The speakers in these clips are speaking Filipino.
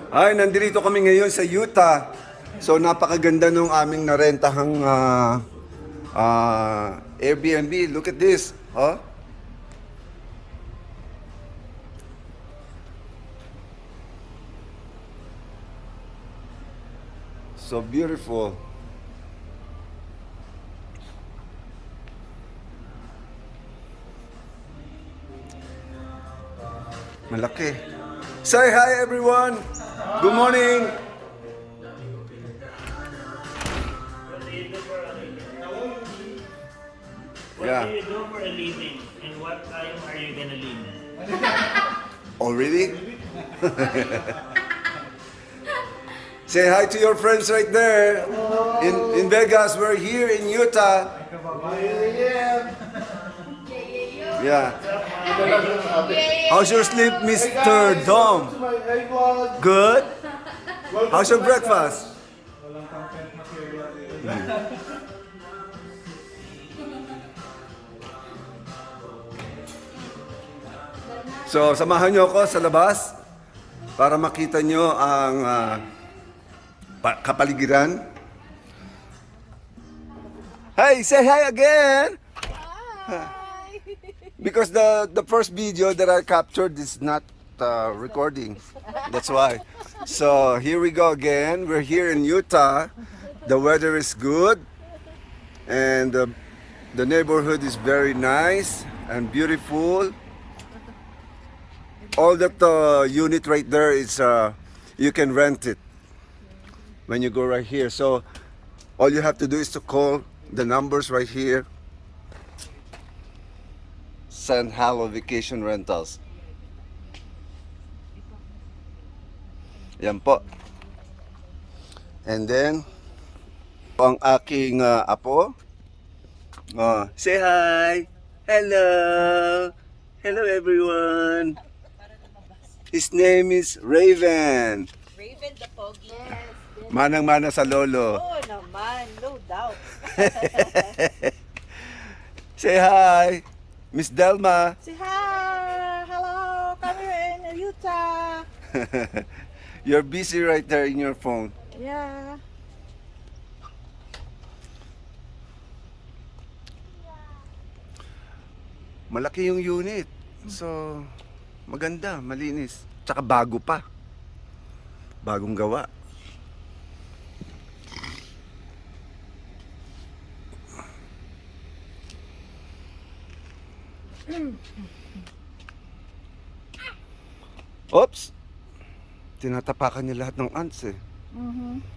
Ay, nandito kami ngayon sa Utah. So, napakaganda nung aming narentahang Airbnb. Look at this. Huh? So beautiful. Malaki. Say hi everyone. Good morning. What Yeah. do you do for a living? And what time are you gonna leave? Already? Say hi to your friends right there. In Vegas, we're here in Utah. Yeah. How's your sleep, Mr. Dom? Good? How's your breakfast? So, samahan nyo ako sa labas para makita nyo ang kapaligiran. Hey, say hi again! Because the first video that I captured is not recording. That's why. So, here we go again. We're here in Utah. The weather is good. And the neighborhood is very nice and beautiful. All that unit right there is you can rent it when you go right here. So all you have to do is to call the numbers right here. San Halo Vacation Rentals. Yan po. And then ang aking apo. Say hi. Hello. Hello everyone. His name is Raven. Raven the Pogi. Yes. Manang-mana sa lolo. Oo naman, no doubt. Say hi, Miss Delma. Say hi! Hello! Come here in Utah! You're busy right there in your phone. Yeah. Malaki yung unit. So, maganda, malinis. Tsaka bago pa. Bagong gawa. Oops! Tinatapakan niya lahat ng ants eh. Mm-hmm.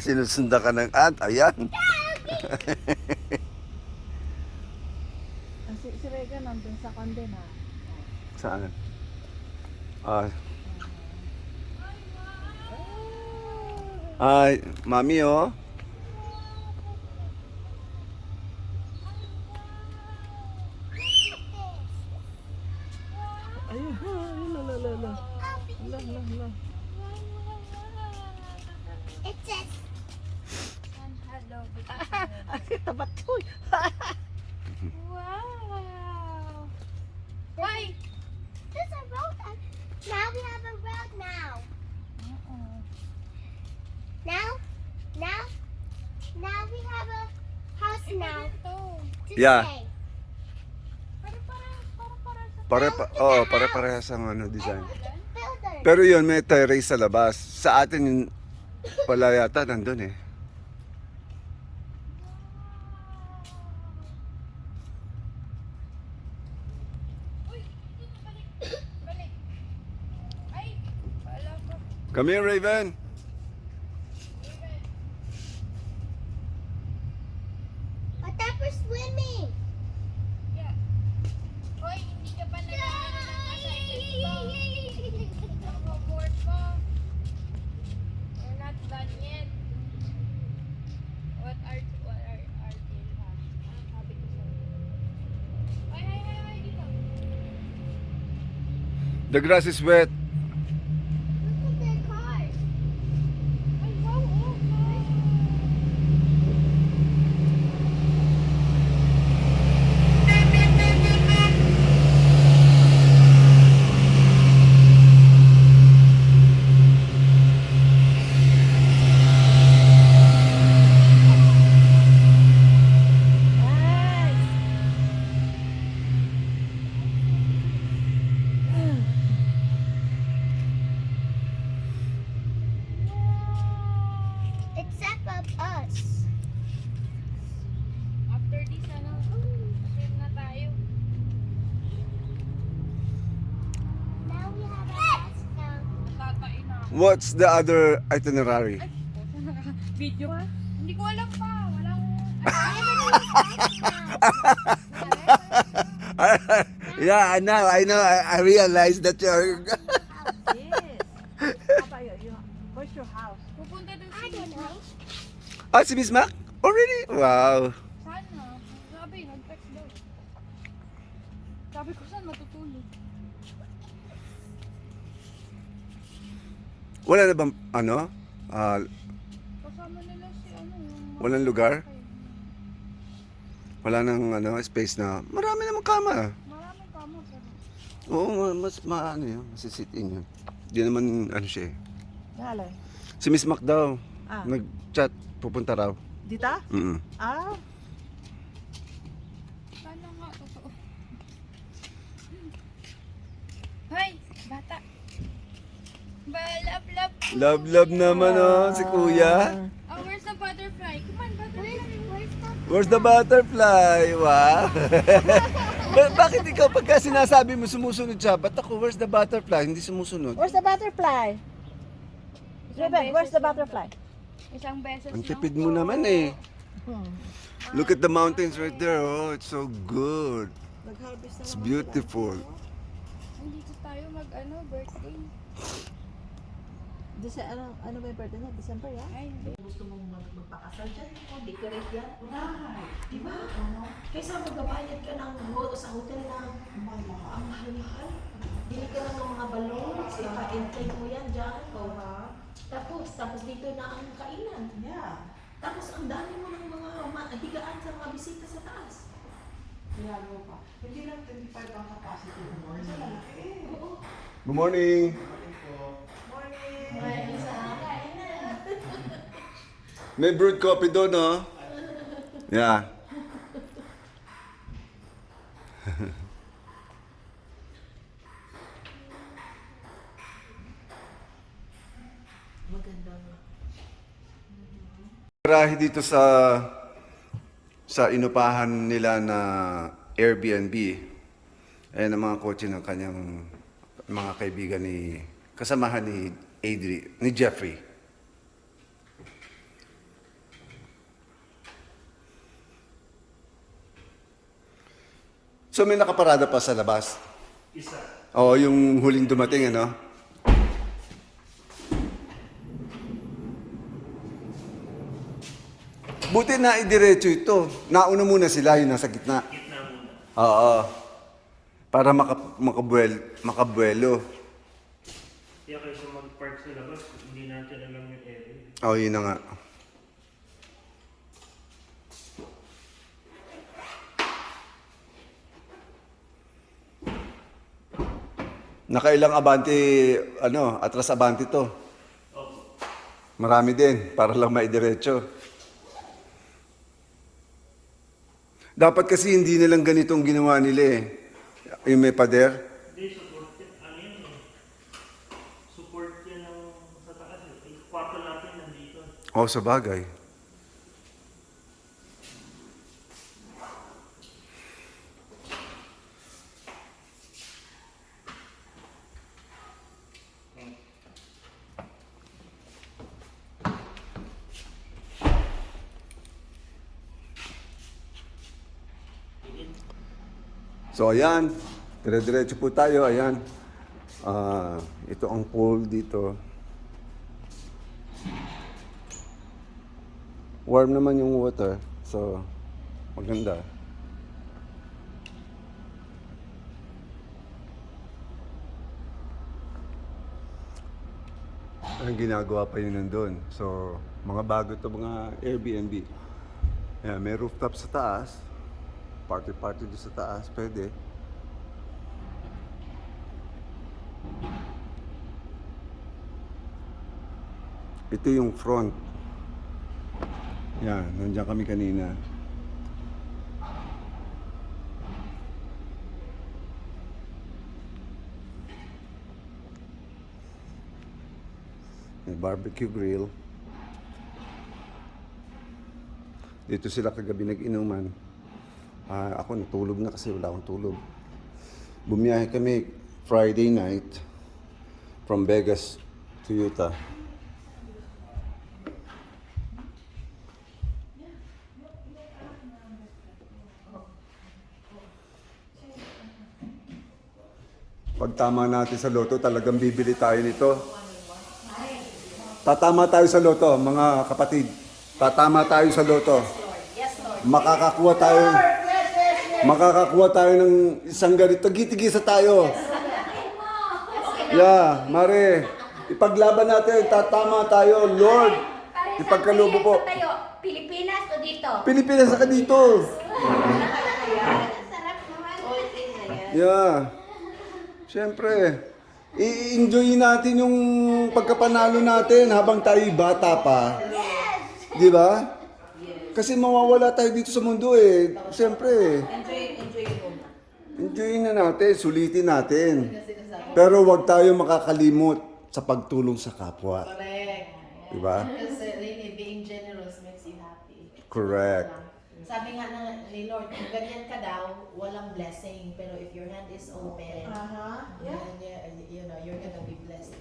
Sinusunda ka ng ant, ayan. Si Regan nandun sa condena. Saan? Ay, mami oh. Ayun, la. La. It says San Halo Ay, tabatoy. Wow. Why? There's a road. Now we have a road now. Now we have a house now. To Yeah. stay. Pare-parehas ang design. Builder. Pero yun, may terrace sa labas. Sa atin, wala yata nandun eh. Come here, Raven. But that for swimming. Yeah. Hoy, hindi ka pa nag-ano ng assignment ko. Ng homework ko. We're not done yet. What are they have? Anong sabi ko sa'yo? Ay, dito. The grass is wet. Look at their cars. Ay, wow, oh, guys. Except of us. After this, swim na tayo. Now we have a bus now. Natatain na ako. What's the other itinerary? Video ba? Hindi ko alam pa. Walang... Yeah, now I know. I realize that you're. Yes. How about you? Where's your house? Pupunta doon I si don't know. Ah, si Miss Mac? Already? Wow. Sana. Sabi, nag-text daw. Sabi ko, saan matutulog? Wala na bang ano? Kasama nila si yung... Walang lugar? Wala nang space na. Marami namang kama. Maraming kama pero... Oo, mas maano yun. Masisit in yun. Di naman ano siya eh. Nalay. Si Miss Mac daw. Ah. Nag-chat. Pupunta raw. Dita? Mm. Ah. Sana nga, totoo. Hoy, bata. Love. Love naman si Kuya. Oh, where's the butterfly? Come on, butterfly. Where's the butterfly? Wow. Bakit ikaw pagka sinasabi mo sumusunod siya? Ba't ako, where's the butterfly? Hindi sumusunod. Where's the butterfly? Ruben, where's the butterfly? Isang beses Ang lang tipid po. mo naman eh. Hmm. Look at the mountains right there. Oh, it's so good. Nag-harvest na It's naman beautiful. Nandito tayo birthday. Ano ba yung birthday niya? December, yan? Ay, hindi. Gusto mong magpakasal dyan, decorate yan. Right. Diba? Kaysa magbabayad ka ng sa hotel na ang mahal-mahal. Bili ka lang ng mga balloons, ipa-inflate mo yan dyan. Tapos dito na ang kainan. Yeah. Tapos ang dami mo ng mga higaan sa mga bisita sa taas. Lalo pa. Hindi lang 25 ang capacity mo. Sa lalaki. Oo. Good morning. May brewed coffee doon, no? Yeah. Maganda nga. Marahil dito sa inupahan nila na Airbnb. Ayan ang mga kotse ng kanyang mga kaibigan kasamahan ni Jeffrey. So may nakaparada pa sa labas. Isa. Oo, yung huling dumating, ano? Buti na idiretso ito. Nauna muna sila, yung nasa gitna. Gitna muna. Oo. Para makabuelo. Kaya kaysa mag-park sa labas, hindi natin alam yung area. Oo, yun na nga. Nakailang abante, atras abante to. Opo. Marami din, para lang maidiretso. Dapat kasi hindi nilang ganitong ginawa nila eh. Yung may pader. Hindi, support yan. Ano yan eh? Support yan ng sa taas eh. Yung kwarto natin nandito. Oo, sa bagay. So ayan, dire-diretso po tayo, ayan. Ito ang pool dito. Warm naman yung water, so maganda. Ang ginagawa pa yun nandun. So, mga bago to mga Airbnb. Ayan, may rooftop sa taas. Party-party doon sa taas, pwede. Ito yung front. Yan, nandiyan kami kanina. May barbecue grill. Dito sila kagabi nag-inuman. Ako natulog na kasi wala akong tulog. Bumiyahe kami Friday night from Vegas to Utah. Pag tama natin sa loto, talagang bibili tayo nito. Tatama tayo sa loto, mga kapatid. Tatama tayo sa loto. Makakakuha tayo ng isang ganito. Tagi-tigisa tayo. Yeah, Mare. Ipaglaban natin. Tatama tayo, Lord. Ipagkalubo po. Pilipinas o dito? Pilipinas ka dito. Sarap naman. Yeah. Siyempre, i-enjoy natin yung pagkapanalo natin habang tayo bata pa. Di ba? Kasi mawawala tayo dito sa mundo eh. Siyempre, enjoy na natin, sulitin natin. Pero huwag tayo makakalimot sa pagtulong sa kapwa. Correct. Di ba? Kasi really, being generous makes you happy. Correct. Sabi nga ni Lord, kung ganyan ka daw, walang blessing. Pero if your hand is open, then, you know, you're gonna be blessed.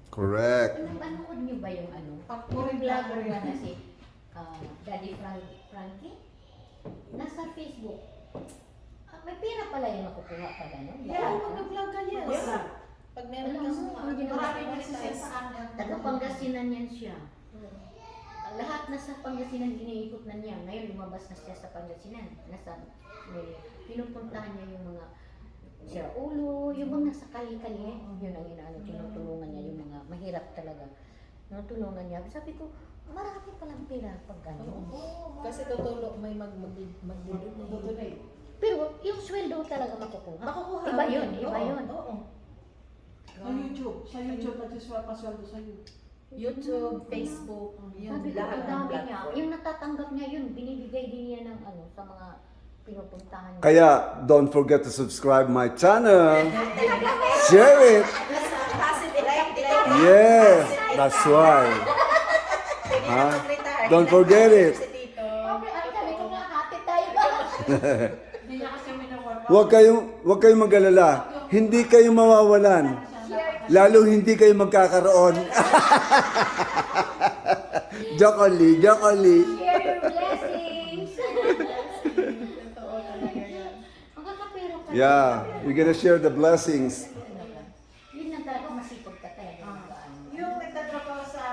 Correct. Napanood niyo ba yung ano? Pag-puri Yung vlogger na si Daddy Frankie? Nasa Facebook. May pera pala yung makukuha pa gano'n. mag-vlog ka yan. Pag meron Alam kang mo, ang ginawa maraming ko exercise sa Taga Pangasinan yan siya. Lahat nasa Pangasinan iniikot na niya. Ngayon lumabas na siya sa Pangasinan. Pinupuntahan niya yung mga sira ulo, yung mga nasa kali-kali. Yun ang inaano, tinutulungan niya yung mga mahirap talaga. Tinutulungan niya. Sabi ko, marami palang pera pag gano'n. Kasi tutulog, may mag-donate. Pero yung sweldo talaga makukuha. Makukuha. Iba yun, iba yun. Oo. Sa YouTube. Sa YouTube, pasweldo sa YouTube. YouTube, Facebook, yun, Sabi ko, lahat ang ng dami niya. platform. Yung natatanggap niya yun, binibigay din niya ng ano, sa mga pinupuntahan niya. Kaya, don't forget to subscribe my channel. Share it. Yes, that's why. Ha? Don't forget it. Sabi ko nga, hati tayo ba? Hindi niya kasi minawork. Huwag kayong mag-alala. Hindi kayo mawawalan. Lalo hindi kayo magkakaroon. Joke only, joke only. Share your blessings. Totoo talaga yan. Makakapero ka. Yeah, we're gonna share the blessings. Yun lang talaga, masipag ka talaga. Yung nagtatrabaho sa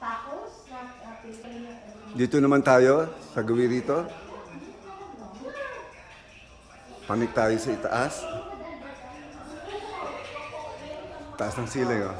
tacos, Dito naman tayo, sa gawi rito. Panik tayo sa itaas. Taas ng ceiling, oh.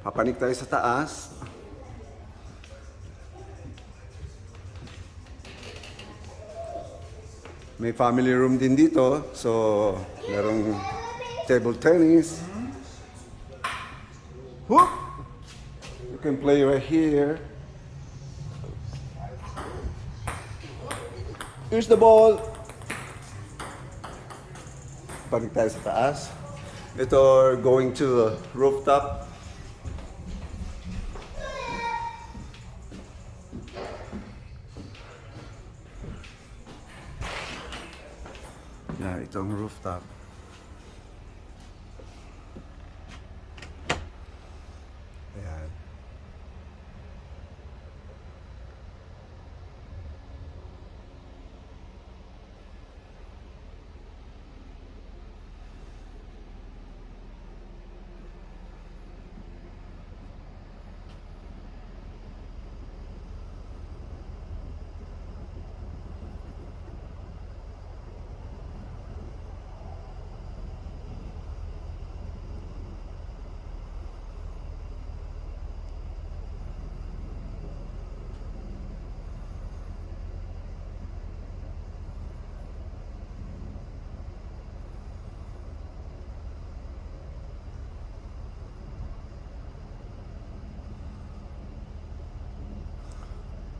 Papanik tayo sa taas. May family room din dito. So, merong table tennis. Whoop! You can play right here. Here's the ball. Panik tayo sa taas. Ito, going to rooftop. Yeah, itong rooftop. Ayan.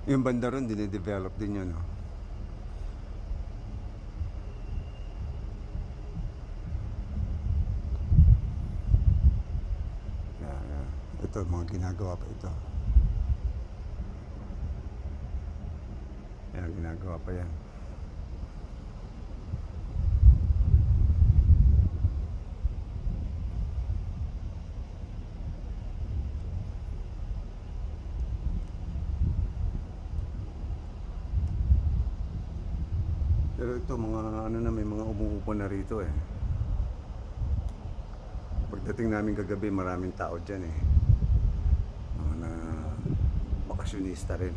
Yung banda ron, dinidevelop din yun, no? Yeah, yeah. Ito, mga ginagawa pa ito. Yan, ginagawa pa yan. Pero ito, mga ano na, may mga umuupo na rito eh. Pagdating namin kagabi, maraming tao dyan eh. Mga na bakasyonista rin.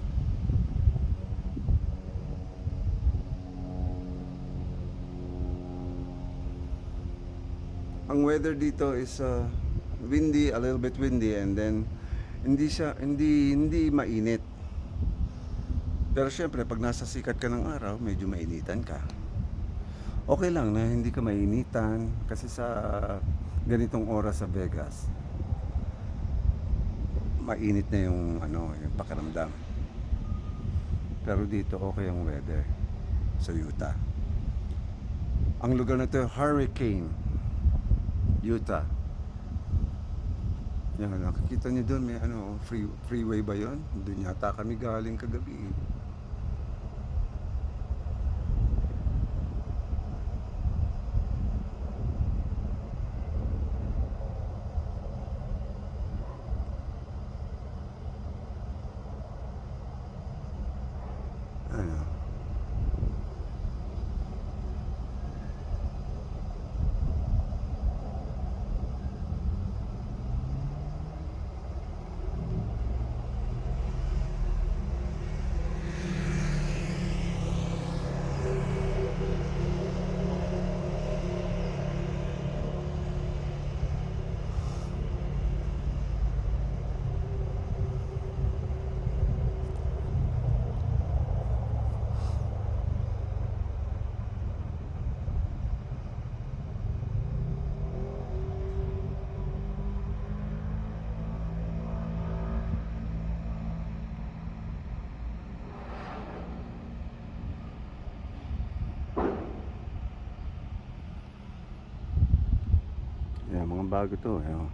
Ang weather dito is windy, a little bit windy, and then hindi mainit. Pero syempre, pag nasa sikat ka ng araw, medyo mainitan ka. Okay lang na hindi ka mainitan kasi sa ganitong oras sa Vegas, mainit na yung pakiramdam. Pero dito okay ang weather sa Utah. Ang lugar na to, Hurricane, Utah. Yan, nakikita niyo doon may freeway ba 'yon? Doon yata kami galing kagabi. Ano? Yan, mga bago to. Yan.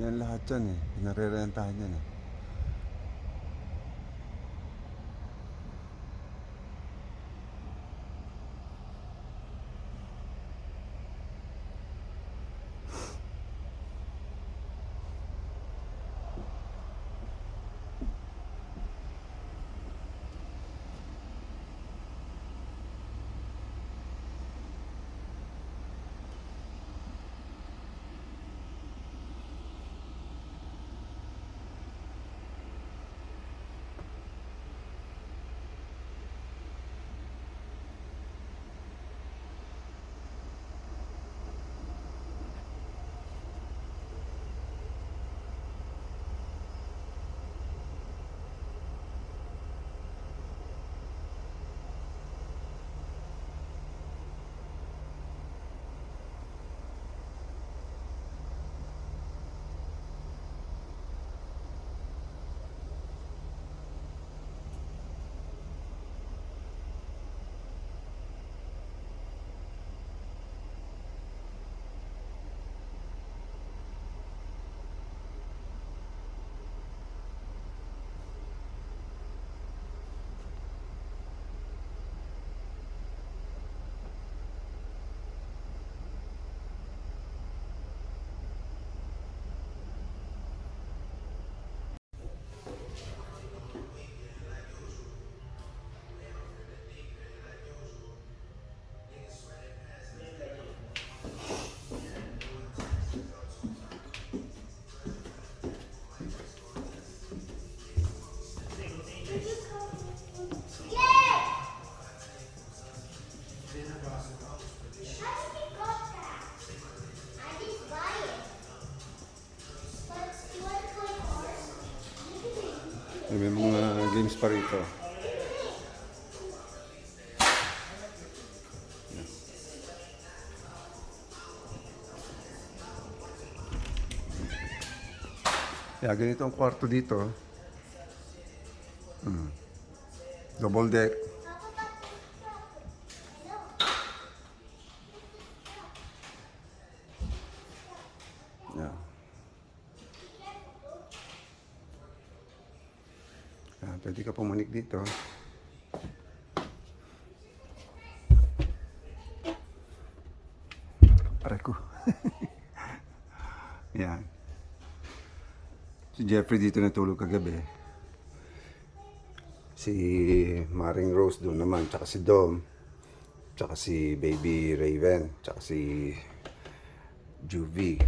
Yan lahat yan eh. Pinarerentahan yan eh. pa rito. Yeah, ganito ang kwarto dito. Double deck. Yeah. Pwede ka pumanik dito. Aray ko. Yan. Si Jeffrey dito natulog kagabi. Si Maring Rose doon naman, tsaka si Dom, tsaka si Baby Raven, tsaka si Juvie.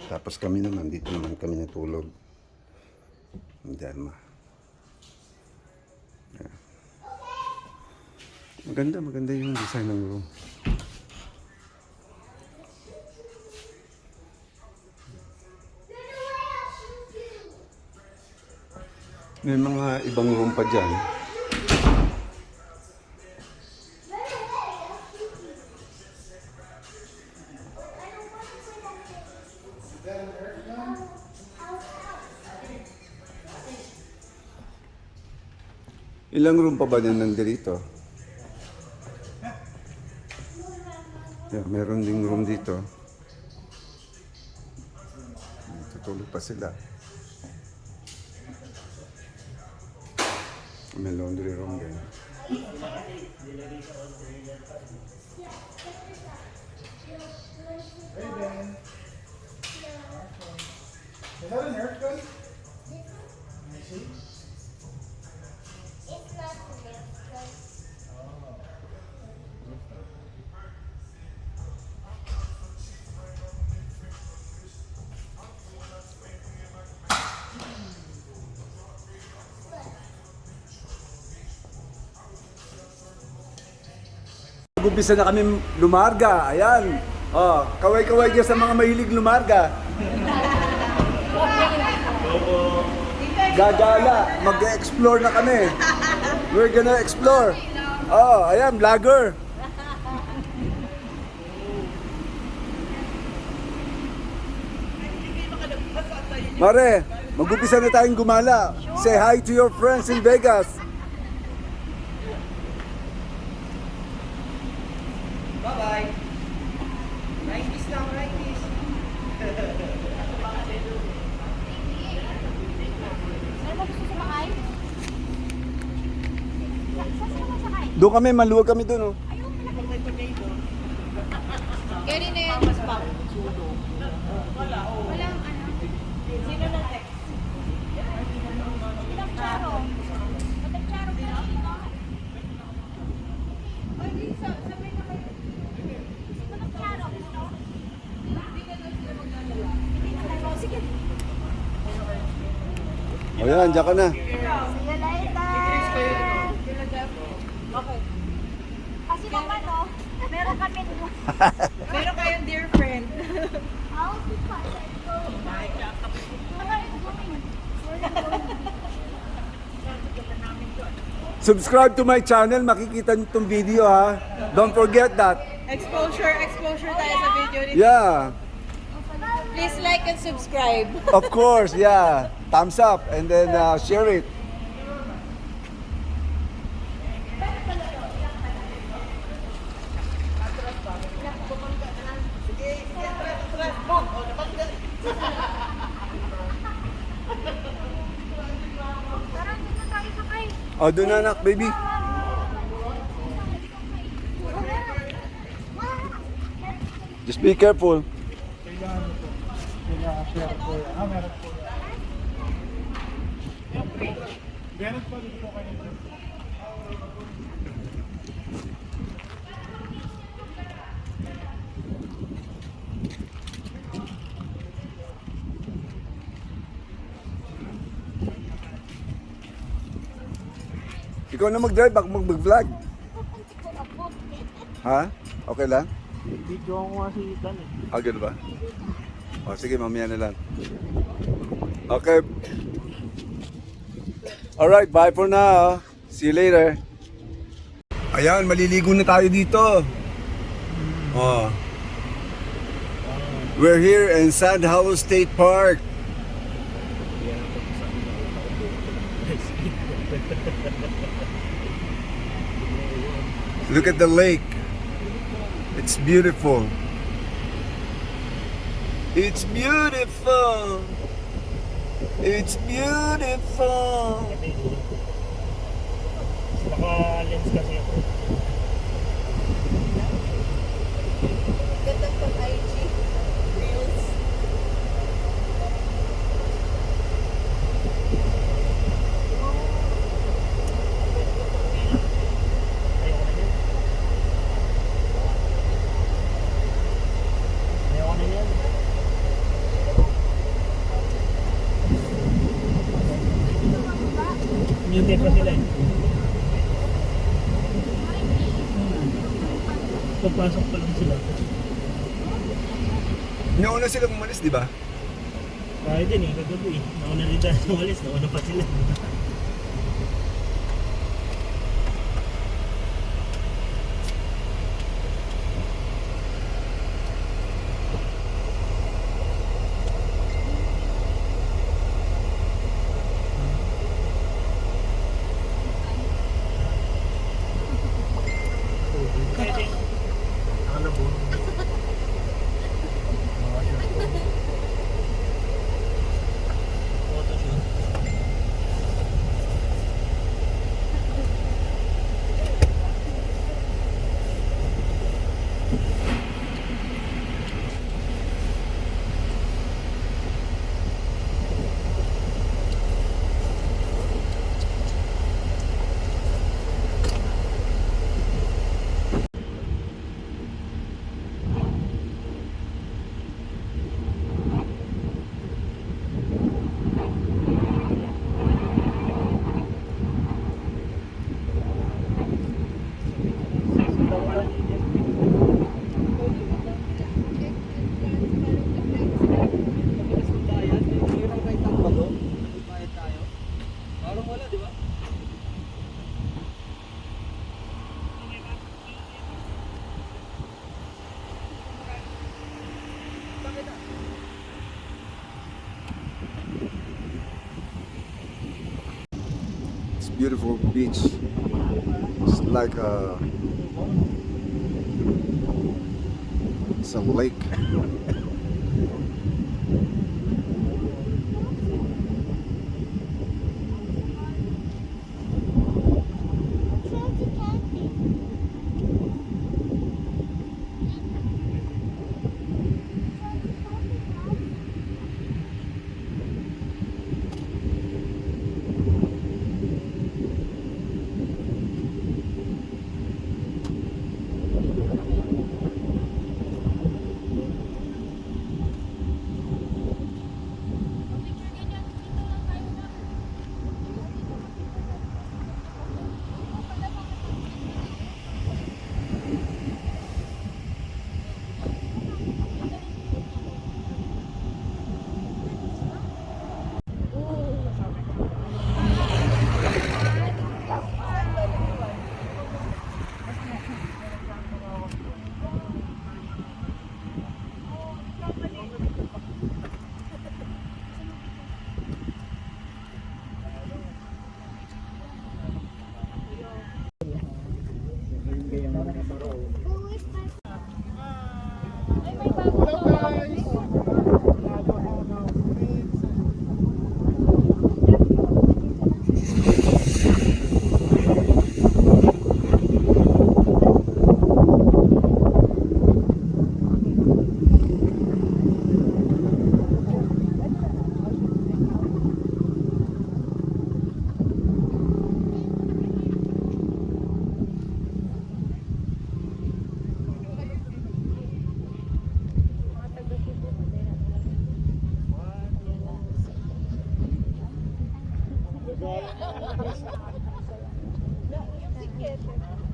Tapos kami naman, dito naman kami natulog. Dharma. Yeah. Maganda yung design ng room. May mga ibang room pa dyan. Ilang room pa ba din nandito? Yeah, meron ding room dito. Tutulog pa sila. May laundry room din. It's not an Nerf gun. Umpisa na kami lumarga. Ayan. Oh, kaway-kaway dyan sa mga mahilig lumarga. Gagala. Mag-explore na kami. We're gonna explore. Oh, ayan, vlogger. Mare, mag-umpisa na tayong gumala. Say hi to your friends in Vegas. Bye-bye. Righties lang, righties. Saan mo gusto sumakay? Saan sila masakay? Doon kami, maluwag kami doon. Oh. Gary na yan. Walang ano. Sino na text? Ilang charo? Matag charo ka na dito? Ay, di, sabay na kayo. Matag charo, gusto? Hindi ka na sila magdadala. Hindi na kayo. Sige. O yan, dyan ka na. See you later. Okay. Kasi naman, oh, meron kami Meron kayong dear friend. I'll be fine. Subscribe to my channel, makikita nyo itong video ha. Don't forget that. Exposure tayo sa video nito. Yeah, Please like and subscribe. of course, yeah. Thumbs up and then share it. Tara, hindi na tayo sakay. O, doon na anak, baby. Just be careful. Ikaw na mag-drive, ako mag-vlog. Ha? Okay lang? Video ko nga si Dan eh. Ah, ganun ba? O, sige, mamaya na lang. Okay. Alright, bye for now. See you later. Ayan, maliligo na tayo dito. Oh. We're here in Sand Hollow State Park. Look at the lake. It's beautiful. It's beautiful. It's beautiful. Naka-lens kasi ako. Ganda pag IG. Reels. Ayoko na yan. Muted pa sila eh. Pagpasok pa lang sila. Nauna silang umalis, di ba? Kaya din eh, kagabi eh. Nauna rin tayo umalis, nauna pa sila. Pwede. Nakalabon. Photoshoot. It's beautiful beach. It's like it's a lake. Fancy candy.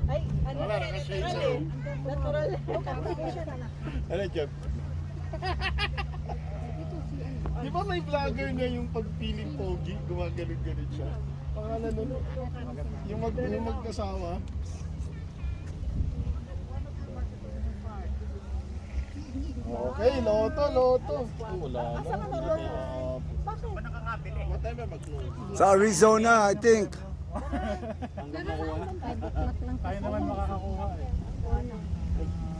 Ay, ano natural eh. Natural. Ano, Jeff? Di ba may vlogger niya yung pagpiling pogi, gumaganon-ganon siya? Mga nanonood. Yung magkasawa. Okay, loto. Wala na. Whatever mag-close. Sa Arizona, I think. Tayo naman makakakuha eh.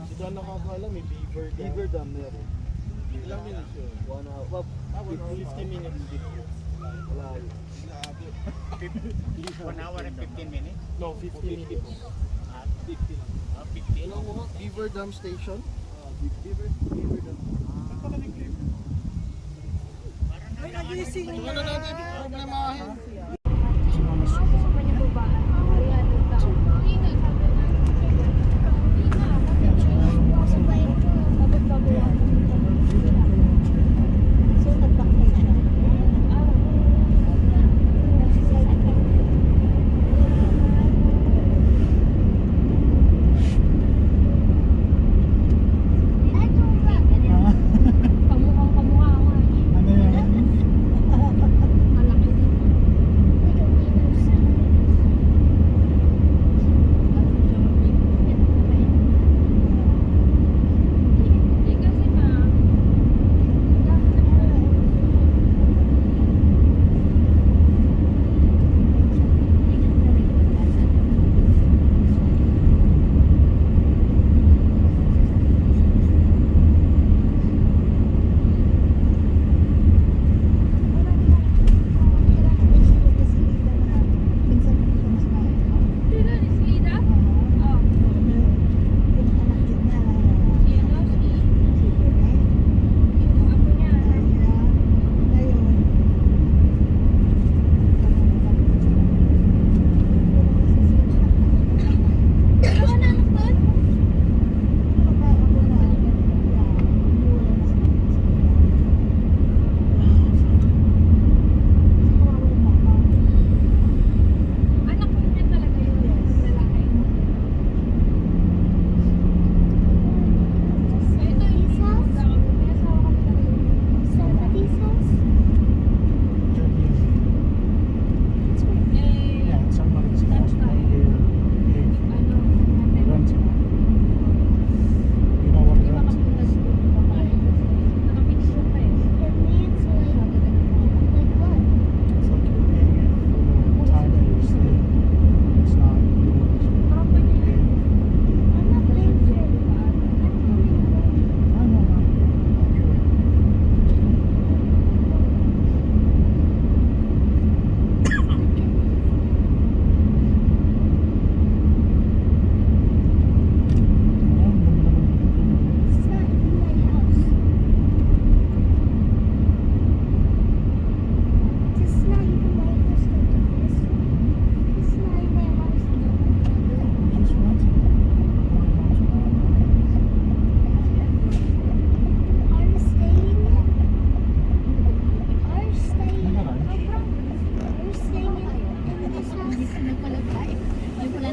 Si John nakakala, may beaver dam meron. Ilang minutes yun? 1 hour. 50 minutes dito. Wala. 1 hour and 15 minutes? No, 50 minutes. 50. Alam mo, Beaver Dam Station? Beaver Dam. Saan pala ni Cliff? Ay, nagising niya! Ano natin? Problemahin.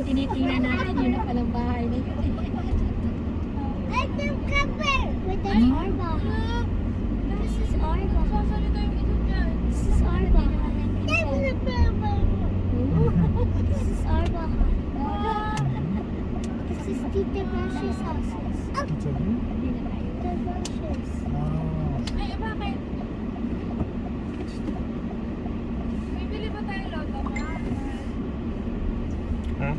Tinitingnan natin, yun na palang bahay na yun. I can cover with the Arba. This is Arba. This is Arba. This is Arba. This is Tita Brash's house. Oh, Tita Brash's. Ay, bakit? Bibili ba tayo loto? Ha?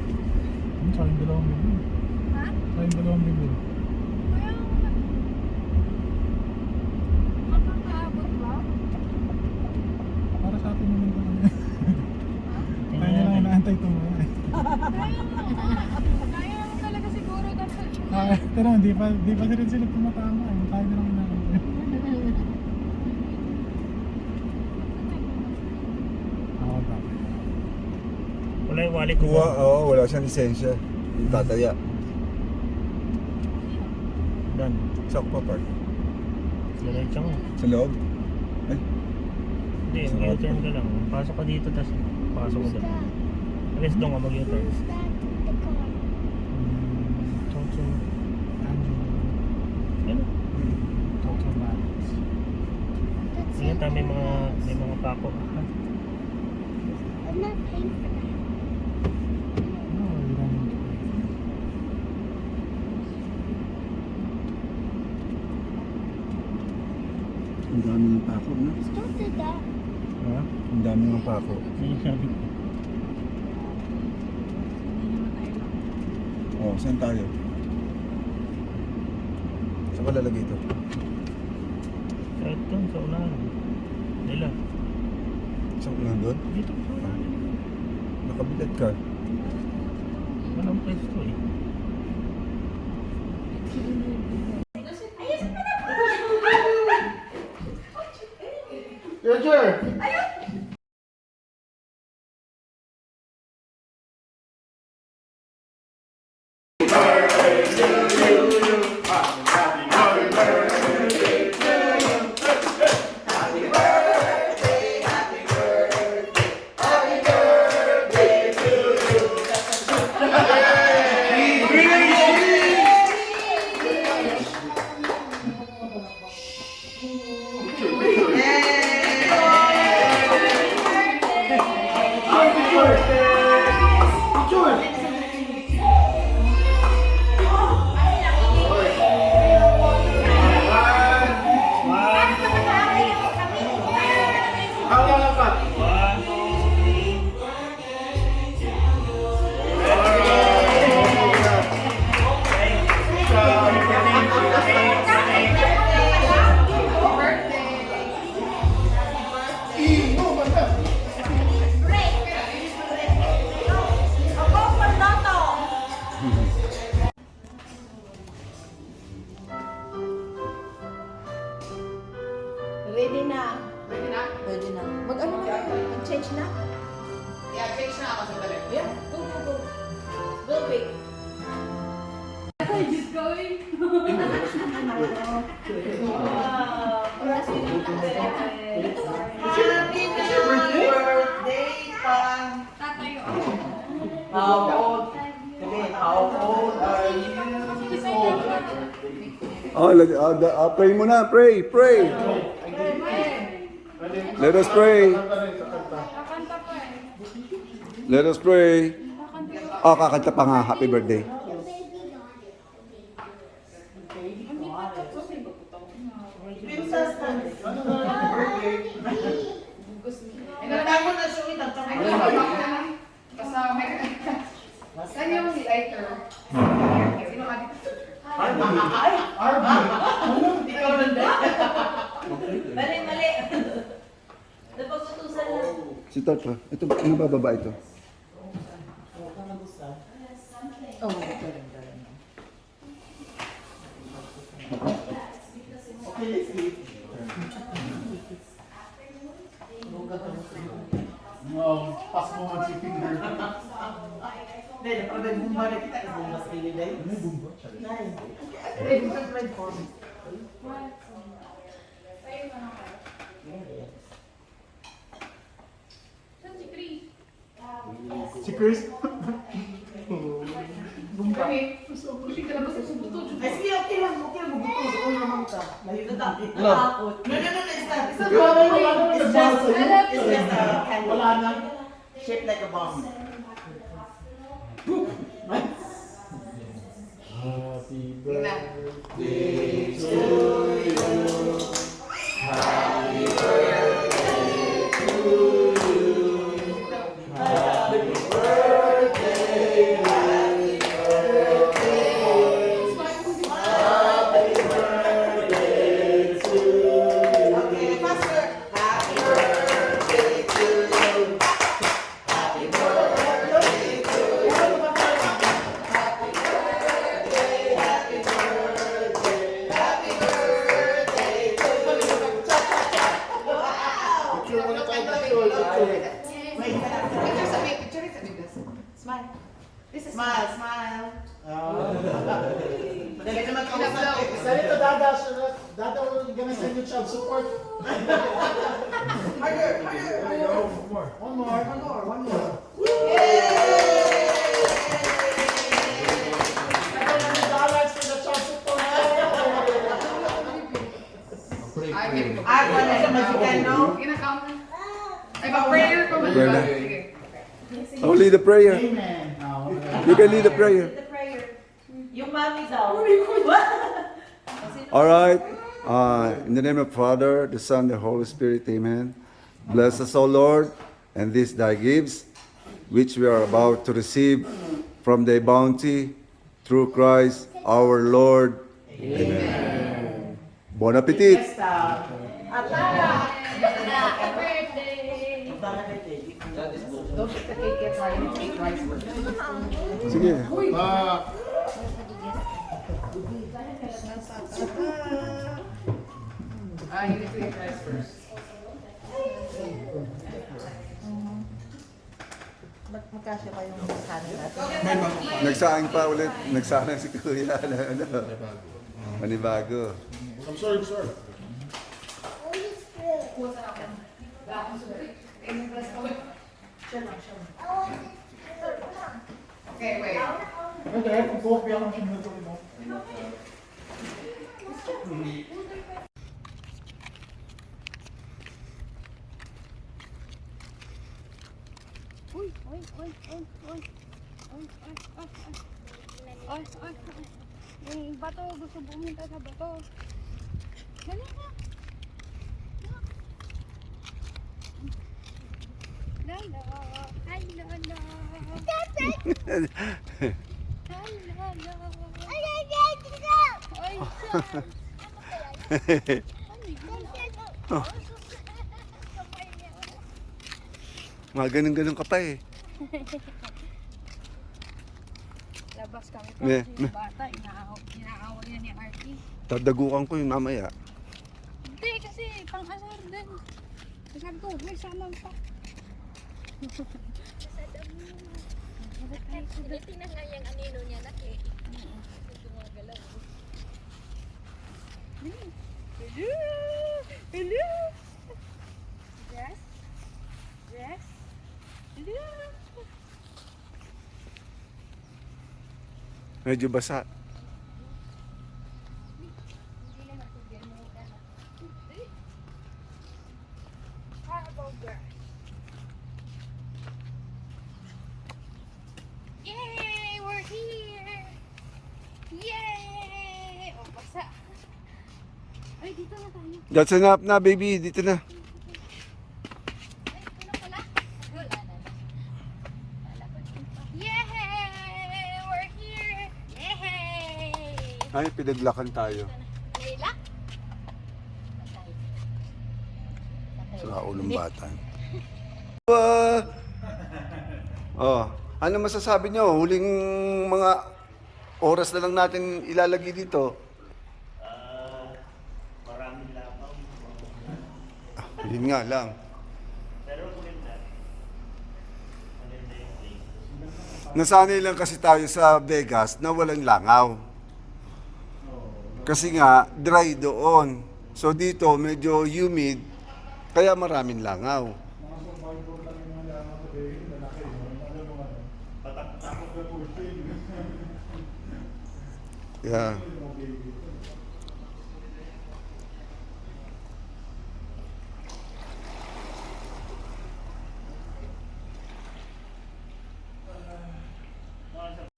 Sayang 2 bilhin. Ha? Sayang 2 bilhin. Kaya makakaabot ba? Para sa atin naman ito kami. Tayo na lang inaantay ito mo. Kaya mo talaga siguro dapat. Pero di pa rin sila tumatama. Tayo na lang inaantay. Ako dapat. Wala yung wallet ko. Wala siyang lisensya. Yung tataya. Done. Saan pa park? Diretso mo. Sa loob? Hindi, mag-U-turn ka lang. Pasok ka dito, tapos pasok mo doon. Alis doon ka mag-U-turn. Who's that in the car? Toto. Angelo. Ano? Toto Mats. That's Tingnan it. tayo, may mga pako. I I'm not paying for that. Ang dami ng pako, no? Don't do that. Ha? Ang dami ng pako. Oh, saan tayo? Saan ka lalagay ito? Kahit doon sa unahan. Nila. Saan ka doon? Dito sa unahan. Nakabilat ka. Walang pwesto eh. Roger! Ready na. Ready na. Mag-ano na kayo? Mag-change na? Yeah, change na ako sa dali. Yeah. Go, go, go. Go, quick. Tatayo ako. Pray muna, pray, pray. Let us pray. Kakanta pa eh. Let us pray. Oh, kakanta pa nga. Happy birthday. Nagtago na siya kita. Basta may saan yung lighter? Sino ka dito? Ikaw nandun. Mali, mali. Napagtutusan na. Si Tata, ito ba? Ano bababa ito? Okay, let's eat. Pas mo man si finger. Hindi, naprabay bumba na kita. Bumba sa kili dahil. Ano bumba? Nine. Okay, bumba sa my form. Saan si Chris? Si Chris? Bumba. Hindi ka na basta subuto. Ay, sige, okay lang. Okay lang. Bumba. Doon naman ka. Layo na tayo. Wala. No, it's not. It's Wala naman It's nagbasa just, yun. it's just a candle. Wala na. Shaped like a bomb. Happy birthday. Okay, faster. Happy birthday to you. Happy birthday to you. Happy birthday, happy birthday, happy birthday to you. Cha-cha-cha. Wow. Picture mo na tayo, picture. Wait, Picture sa may picture sa may this. smile. This is smile, smile. Dali naman kausap. Saan ito dada? Dada, we're gonna send you child support. Harder, harder. There you go. One more. One more, one more. $700 for the child support. Ay, may Ah, wala naman si Ken, no? Ginakount na. Ay, pa-prayer ko ba? Prayer na. Sige. lead the prayer. Amen. You can lead the prayer. The prayer. Yung mami daw. All right. In the name of Father, the Son, the Holy Spirit, amen. Bless us, O Lord, and this thy gifts, which we are about to receive from thy bounty through Christ our Lord. Amen. Bon appetit. Fiesta. Happy birthday! Don't take the cake yet, Ryan. Take rice first. Sige. You need to eat rice first. Magkasya pa yung kanin natin. Nagsaing pa ulit. Nagsaing si Kuya. Panibago. I'm sorry, sir. Okay, wait. Okay, kopya ng minuto mo. Uy, uy, uy, uy, uy. Uy, uy, uy, uy. Uy, uy, uy. Yung bato, gusto pumunta sa bato. Dali na. Lala. Hi, Lala. Hi, Lala. Oy, saan? Mga ganun-ganun ka pa eh. Labas kami pa Me- kasi yung bata, inaaway niya ni Artie. Tadagukan ko yung mamaya. Hindi, kasi pang-asar din. Sabi ko, may sama pa. Ito na nga yung anino niya na eh. Hello! Hello! Yes? Yes? Hello! Medyo basa. Hindi naman tubig mo ka na. How about that? Yay! We're here! Yay! Oh, basa. Ay, dito na tayo. That's enough na, baby. Dito na. Ay, ito na pala. Wala na. Wala pa dito. Yay! We're here! Yay! Ay, pinaglakan tayo. Layla? Sa ulong bata. Oh, ano masasabi nyo? Huling mga oras na lang natin ilalagay dito. Maraming labaw. Yun nga lang. Pero maganda. Maganda yung place. Nasanay lang kasi tayo sa Vegas na walang langaw. Kasi nga, dry doon. So dito, medyo humid, kaya maraming langaw. Yeah.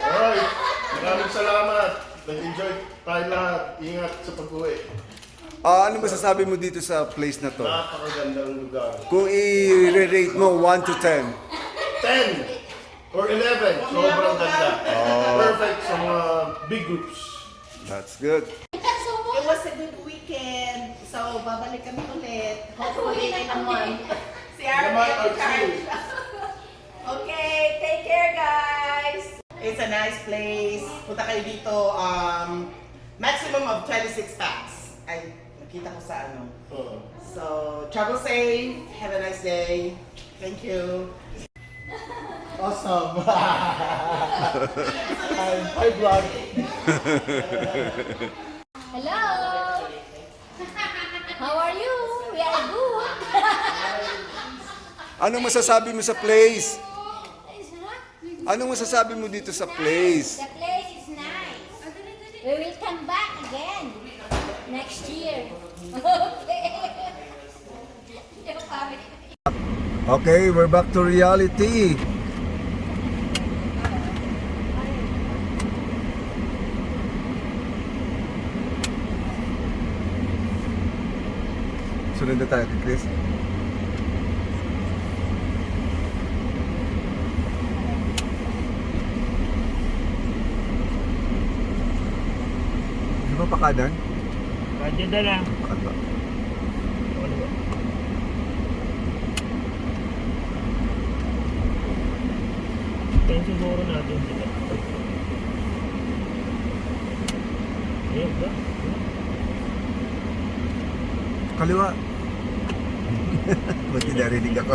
Alright, maraming salamat. Nag-enjoy tayo lahat. Ingat sa pag-uwi. Ano masasabi mo dito sa place na to? Napakagandang lugar. Kung i-rate mo 1 to 10. 10 or 11, sobrang ganda. Perfect sa mga big groups. That's good. It was a good weekend. So, babalik kami ulit. Hopefully, naman. Si Naman, Artie in charge. Artie. Okay, take care, guys. It's a nice place. Punta kayo dito. Maximum of 26 packs. Ay, nakita ko sa ano. So, travel safe. Have a nice day. Thank you. Awesome. Hi, vlog. Hello! How are you? We are good. Anong masasabi mo sa place? It's not. Anong masasabi mo dito sa place? The place is nice. We will come back again next year. Okay. Okay, we're back to reality. Sunod na tayo kay Chris. Di ba pakadan? Radyo na lang. Pakadwa. Kaya siguro natin sila. Ayun ba? Kaliwa. Buti narinig ako.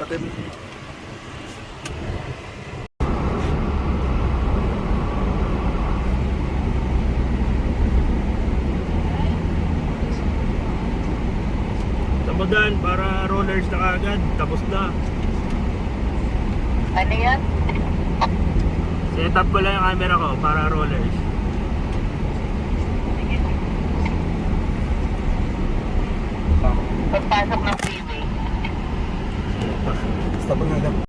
Patay mo. Tabagan para rollers na kagad. Tapos na. Ano yan? Set up ko lang yung camera ko para rollers. Pagpasok ng freeway. Basta pag